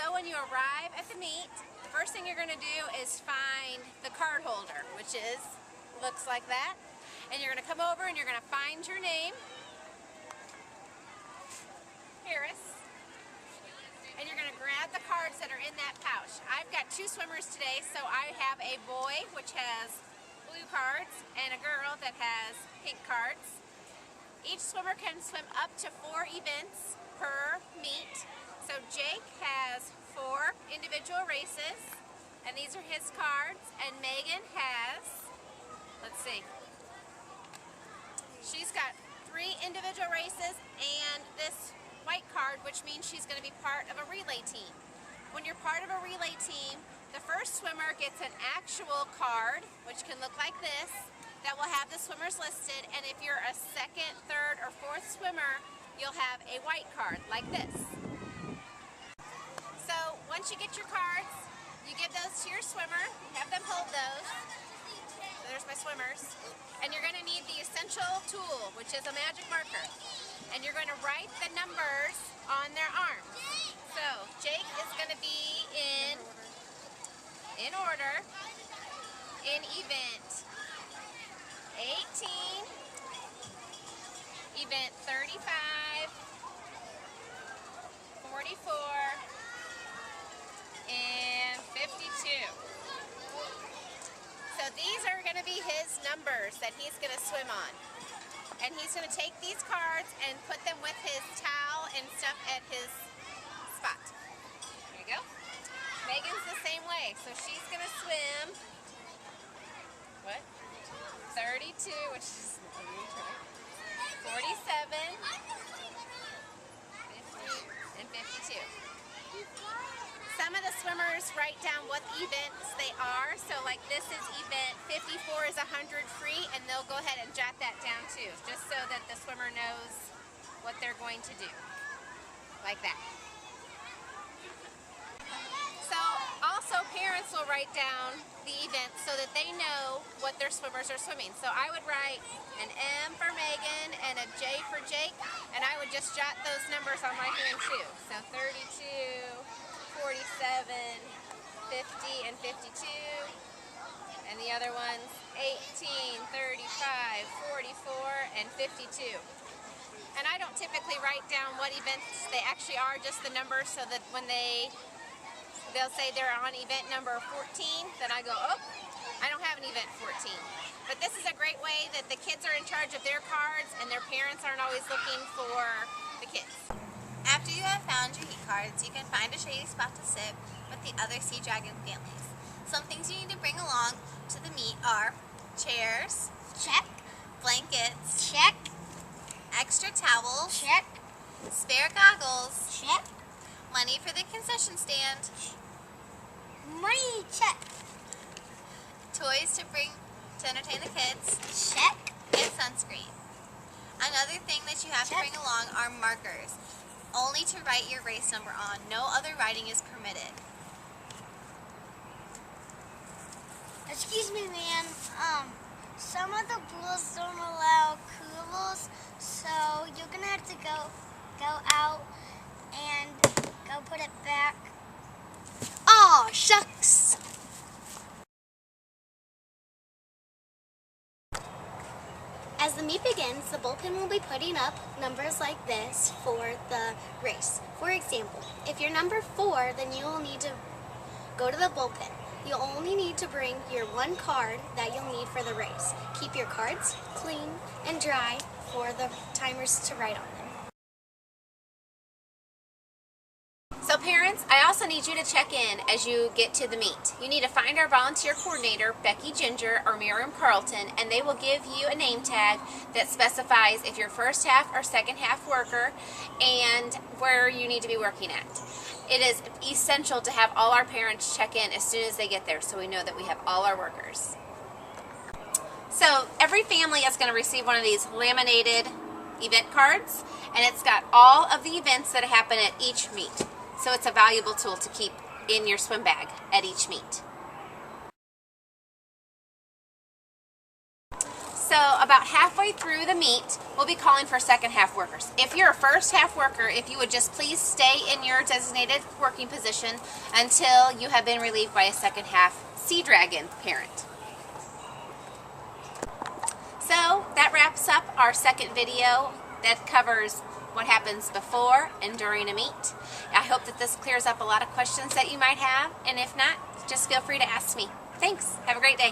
So when you arrive at the meet, the first thing you're going to do is find the card holder, which looks like that. And you're going to come over and you're going to find your name, Harris, and you're going to grab the cards that are in that pouch. I've got two swimmers today, so I have a boy which has blue cards and a girl that has pink cards. Each swimmer can swim up to 4 events per meet. So Jake has 4 individual races, and these are his cards, and Megan has, let's see, she's got 3 individual races and this white card, which means she's going to be part of a relay team. When you're part of a relay team, the first swimmer gets an actual card, which can look like this, that will have the swimmers listed, and if you're a 2nd, 3rd, or 4th swimmer, you'll have a white card like this. So once you get your cards, you give those to your swimmer, have them hold those. So there's my swimmers. And you're going to need the essential tool, which is a magic marker. And you're going to write the numbers on their arms. So Jake is going to be in order, in event 18, event 35, 44, and 52. So these are going to be his numbers that he's going to swim on. And he's going to take these cards and put them with his towel and stuff at his spot. There you go. Megan's the same way. So she's going to swim, what? 32, which is 47, 50, and 52. Some of the swimmers write down what events they are. So like this is event 54 is 100 free, and they'll go ahead and jot that down too, just so that the swimmer knows what they're going to do. Like that. So also parents will write down the events so that they know what their swimmers are swimming. So I would write an M for Megan and a J for Jake, and I would just jot those numbers on my hand too. So 32, 47, 50, and 52. And the other ones, 18, 35, 44, and 52. And I don't typically write down what events they actually are, just the numbers, so that when they'll say they're on event number 14, then I go, oh, I don't have an event 14. But this is a great way that the kids are in charge of their cards and their parents aren't always looking for the kids. After you have found your heat cards, you can find a shady spot to sit with the other Sea Dragon families. Some things you need to bring along to the meet are chairs, check, blankets, check, extra towels, check, spare goggles, check, money for the concession stand, money, check, toys to bring to entertain the kids, check, and sunscreen. Another thing that you have to bring along are markers, only to write your race number on. No other writing is permitted. Excuse me, ma'am. Some of the rules don't allow coolables, so you're gonna have to go out and go put it back. Aw, shucks! As the meet begins, the bullpen will be putting up numbers like this for the race. For example, if you're number 4, then you will need to go to the bullpen. You'll only need to bring your 1 card that you'll need for the race. Keep your cards clean and dry for the timers to write on them. So parents, I also need you to check in as you get to the meet. You need to find our volunteer coordinator, Becky Ginger or Miriam Carlton, and they will give you a name tag that specifies if you're first half or second half worker and where you need to be working at. It is essential to have all our parents check in as soon as they get there so we know that we have all our workers. So every family is going to receive one of these laminated event cards, and it's got all of the events that happen at each meet. So it's a valuable tool to keep in your swim bag at each meet. So about halfway through the meet, we'll be calling for second half workers. If you're a first half worker, if you would just please stay in your designated working position until you have been relieved by a second half Sea Dragon parent. So that wraps up our second video that covers what happens before and during a meet. I hope that this clears up a lot of questions that you might have, and if not, just feel free to ask me. Thanks. Have a great day.